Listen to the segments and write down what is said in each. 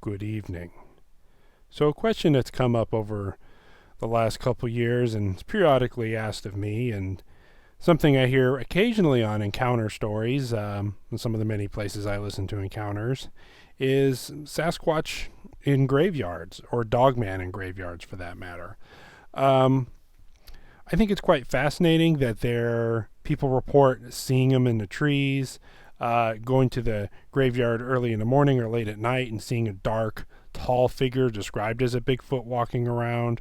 Good evening. So, a question that's come up over the last couple years and is periodically asked of me, and something I hear occasionally on encounter stories, in some of the many places I listen to encounters, is Sasquatch in graveyards, or Dogman in graveyards for that matter. Um, I think it's quite fascinating that people report seeing them in the trees, going to the graveyard early in the morning or late at night and seeing a dark, tall figure described as a Bigfoot walking around,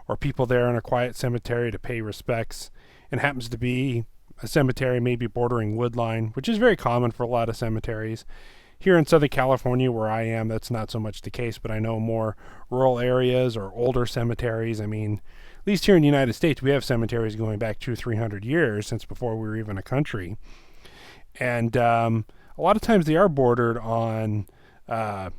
or people there in a quiet cemetery to pay respects, and happens to be a cemetery maybe bordering woodline, which is very common for a lot of cemeteries. Here in Southern California, where I am, that's not so much the case, but I know more rural areas or older cemeteries. I mean, at least here in the United States, we have cemeteries going back 200-300 years since before we were even a country. And a lot of times they are bordered on uh,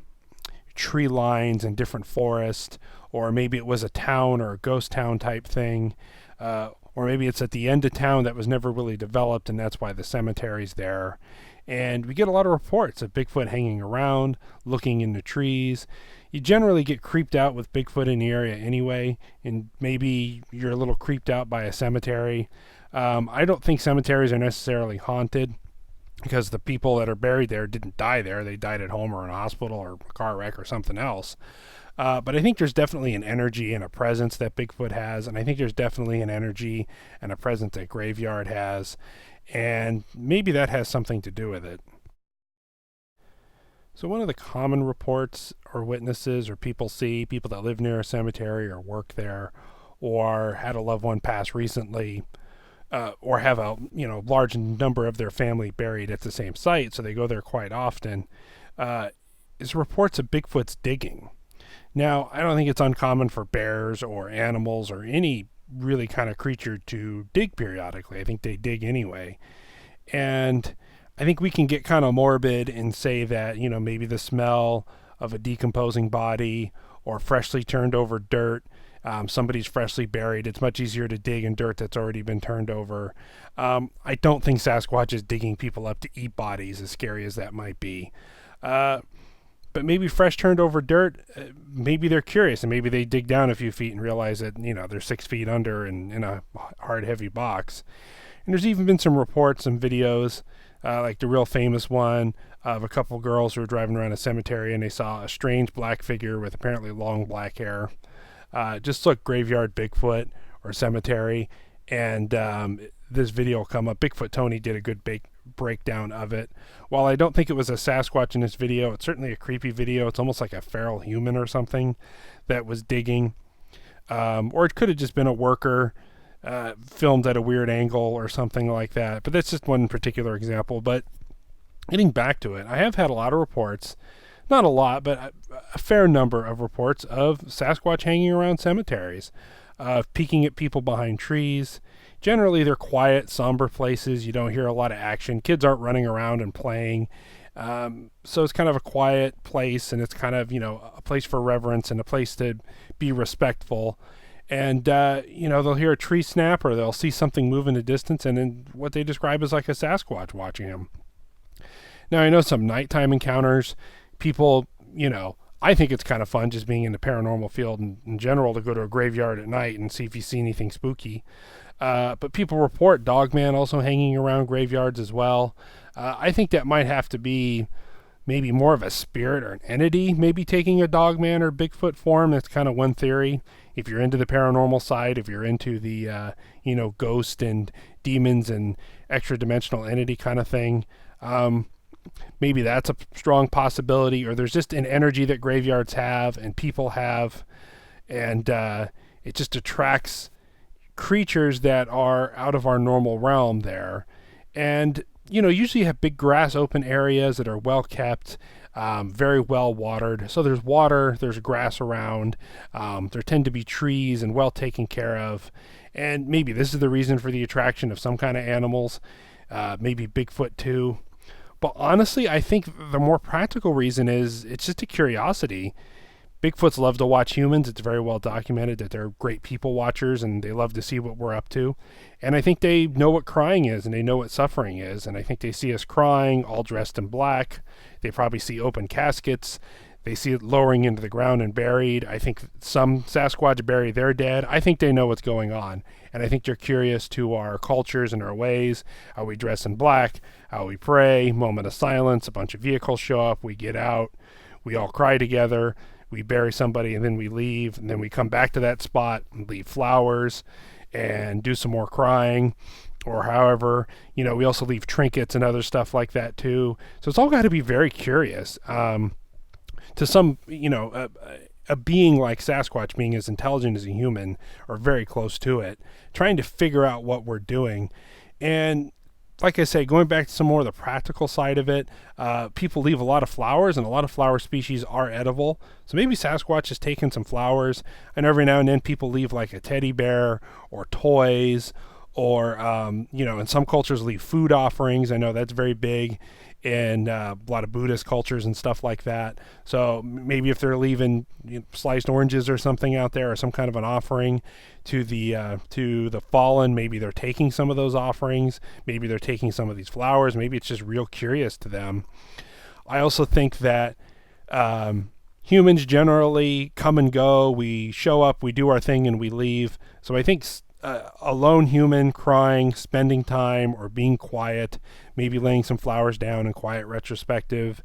tree lines and different forests, or maybe it was a town or a ghost town type thing, or maybe it's at the end of town that was never really developed, and that's why the cemetery's there. And we get a lot of reports of Bigfoot hanging around, looking in the trees. You generally get creeped out with Bigfoot in the area anyway, and maybe you're a little creeped out by a cemetery. I don't think cemeteries are necessarily haunted, because the people that are buried there didn't die there. They died at home or in a hospital or a car wreck or something else. But I think there's definitely an energy and a presence that Bigfoot has, and I think there's definitely an energy and a presence that Graveyard has, and maybe that has something to do with it. So one of the common reports or witnesses or people that live near a cemetery or work there, or had a loved one pass recently, or have a large number of their family buried at the same site, so they go there quite often, is reports of Bigfoot's digging. Now, I don't think it's uncommon for bears or animals or any really kind of creature to dig periodically. I think they dig anyway. And I think we can get kind of morbid and say that, maybe the smell of a decomposing body or freshly turned over dirt, somebody's freshly buried, it's much easier to dig in dirt that's already been turned over. I don't think Sasquatch is digging people up to eat bodies, as scary as that might be. But maybe fresh turned over dirt, maybe they're curious and maybe they dig down a few feet and realize that, they're 6 feet under and in a hard, heavy box. And there's even been some reports, some videos, like the real famous one of a couple girls who were driving around a cemetery and they saw a strange black figure with apparently long black hair. Just look graveyard Bigfoot or cemetery, and this video will come up. Bigfoot Tony did a good breakdown of it. While I don't think it was a Sasquatch in this video, it's certainly a creepy video. It's almost like a feral human or something that was digging. Or it could have just been a worker filmed at a weird angle or something like that. But that's just one particular example. But getting back to it, I have had a lot of reports, not a lot, but a fair number of reports of Sasquatch hanging around cemeteries, peeking at people behind trees. Generally, they're quiet, somber places. You don't hear a lot of action. Kids aren't running around and playing. So it's kind of a quiet place, and it's kind of, a place for reverence and a place to be respectful. And, they'll hear a tree snap or they'll see something move in the distance, and then what they describe as like a Sasquatch watching them. Now, I know some nighttime encounters, people, I think it's kind of fun just being in the paranormal field in general to go to a graveyard at night and see if you see anything spooky. But people report Dogman also hanging around graveyards as well. I think that might have to be maybe more of a spirit or an entity maybe taking a Dogman or Bigfoot form. That's kind of one theory. If you're into the paranormal side, if you're into the, ghost and demons and extra dimensional entity kind of thing, maybe that's a strong possibility. Or there's just an energy that graveyards have and people have, and it just attracts creatures that are out of our normal realm there. And usually you have big grass open areas that are well kept, very well watered. So there's water, there's grass around, there tend to be trees and well taken care of. And maybe this is the reason for the attraction of some kind of animals, maybe Bigfoot too. But honestly, I think the more practical reason is it's just a curiosity. Bigfoots love to watch humans. It's very well documented that they're great people watchers and they love to see what we're up to. And I think they know what crying is and they know what suffering is. And I think they see us crying, all dressed in black. They probably see open caskets. They see it lowering into the ground and buried. I think some Sasquatch bury their dead. I think they know what's going on. And I think they're curious to our cultures and our ways, how we dress in black, how we pray, moment of silence, a bunch of vehicles show up, we get out, we all cry together, we bury somebody, and then we leave, and then we come back to that spot and leave flowers and do some more crying, or however, we also leave trinkets and other stuff like that too. So it's all got to be very curious. To some, a being like Sasquatch, being as intelligent as a human or very close to it, trying to figure out what we're doing. And like I say, going back to some more of the practical side of it, people leave a lot of flowers, and a lot of flower species are edible. So maybe Sasquatch has taken some flowers, and every now and then people leave like a teddy bear or toys, or in some cultures leave food offerings. I know that's very big in a lot of Buddhist cultures and stuff like that. So maybe if they're leaving sliced oranges or something out there, or some kind of an offering to the fallen, maybe they're taking some of those offerings. Maybe they're taking some of these flowers. Maybe it's just real curious to them. I also think that humans generally come and go. We show up, we do our thing, and we leave. So I think a lone human crying, spending time, or being quiet, maybe laying some flowers down in quiet retrospective,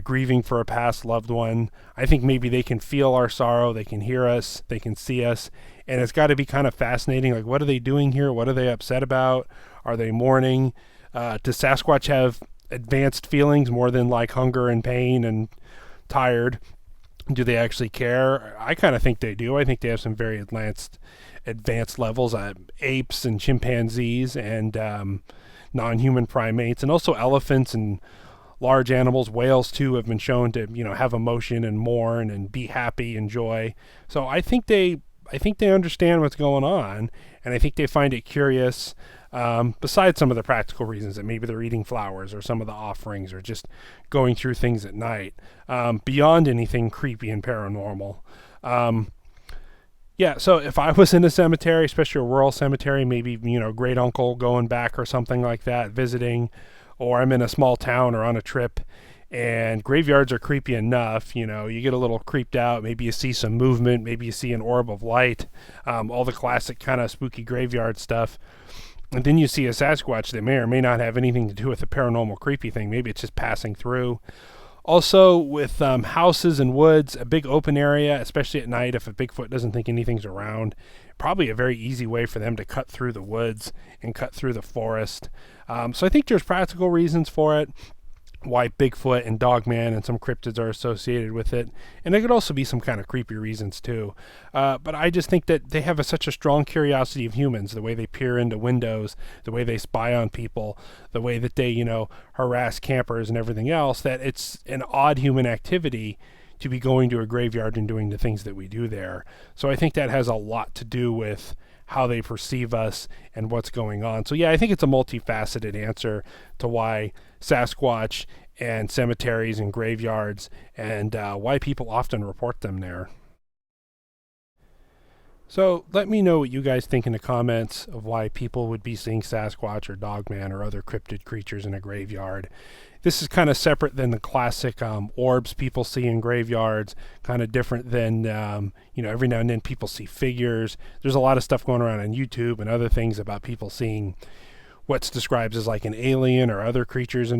grieving for a past loved one. I think maybe they can feel our sorrow, they can hear us, they can see us, and it's got to be kind of fascinating. Like, what are they doing here? What are they upset about? Are they mourning? Does Sasquatch have advanced feelings more than like hunger and pain and tired? Do they actually care? I kind of think they do. I think they have some very advanced levels. Apes and chimpanzees and non-human primates, and also elephants and large animals. Whales too have been shown to have emotion and mourn and be happy and joy. So I think they understand what's going on, and I think they find it curious. Besides some of the practical reasons that maybe they're eating flowers or some of the offerings or just going through things at night, beyond anything creepy and paranormal. Yeah, so if I was in a cemetery, especially a rural cemetery, maybe, great uncle going back or something like that, visiting, or I'm in a small town or on a trip, and graveyards are creepy enough, you get a little creeped out, maybe you see some movement, maybe you see an orb of light, all the classic kind of spooky graveyard stuff. And then you see a Sasquatch that may or may not have anything to do with the paranormal creepy thing. Maybe it's just passing through. Also, with houses and woods, a big open area, especially at night, if a Bigfoot doesn't think anything's around, probably a very easy way for them to cut through the woods and cut through the forest. So I think there's practical reasons for it, why Bigfoot and Dogman and some cryptids are associated with it. And there could also be some kind of creepy reasons too. But I just think that they have such a strong curiosity of humans, the way they peer into windows, the way they spy on people, the way that they, harass campers and everything else, that it's an odd human activity to be going to a graveyard and doing the things that we do there. So I think that has a lot to do with how they perceive us and what's going on. So yeah, I think it's a multifaceted answer to why Sasquatch and cemeteries and graveyards, and why people often report them there. So let me know what you guys think in the comments of why people would be seeing Sasquatch or Dogman or other cryptid creatures in a graveyard. This is kind of separate than the classic orbs people see in graveyards, kind of different than, every now and then people see figures. There's a lot of stuff going around on YouTube and other things about people seeing what's described as like an alien or other creatures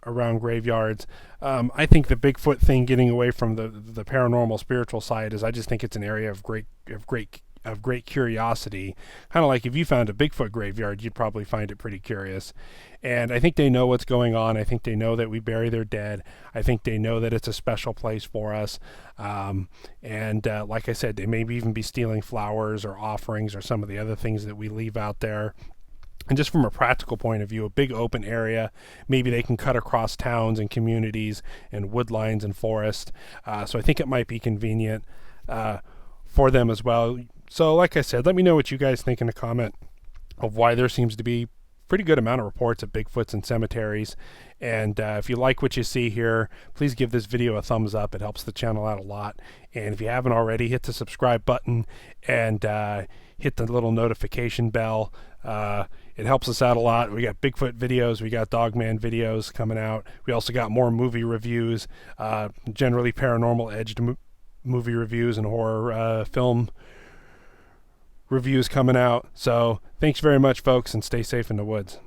around graveyards. I think the Bigfoot thing, getting away from the paranormal spiritual side, is I just think it's an area of great curiosity. Kind of like if you found a Bigfoot graveyard, you'd probably find it pretty curious. And I think they know what's going on. I think they know that we bury their dead. I think they know that it's a special place for us. And like I said, they may even be stealing flowers or offerings or some of the other things that we leave out there. And just from a practical point of view, a big open area, maybe they can cut across towns and communities and woodlines and forest. So I think it might be convenient for them as well. So like I said, let me know what you guys think in the comment of why there seems to be pretty good amount of reports of Bigfoots in cemeteries. And if you like what you see here, please give this video a thumbs up. It helps the channel out a lot. And if you haven't already, hit the subscribe button and hit the little notification bell. It helps us out a lot. We got Bigfoot videos, we got Dogman videos coming out. We also got more movie reviews, generally paranormal edged movie reviews and horror film reviews coming out. So thanks very much, folks, and stay safe in the woods.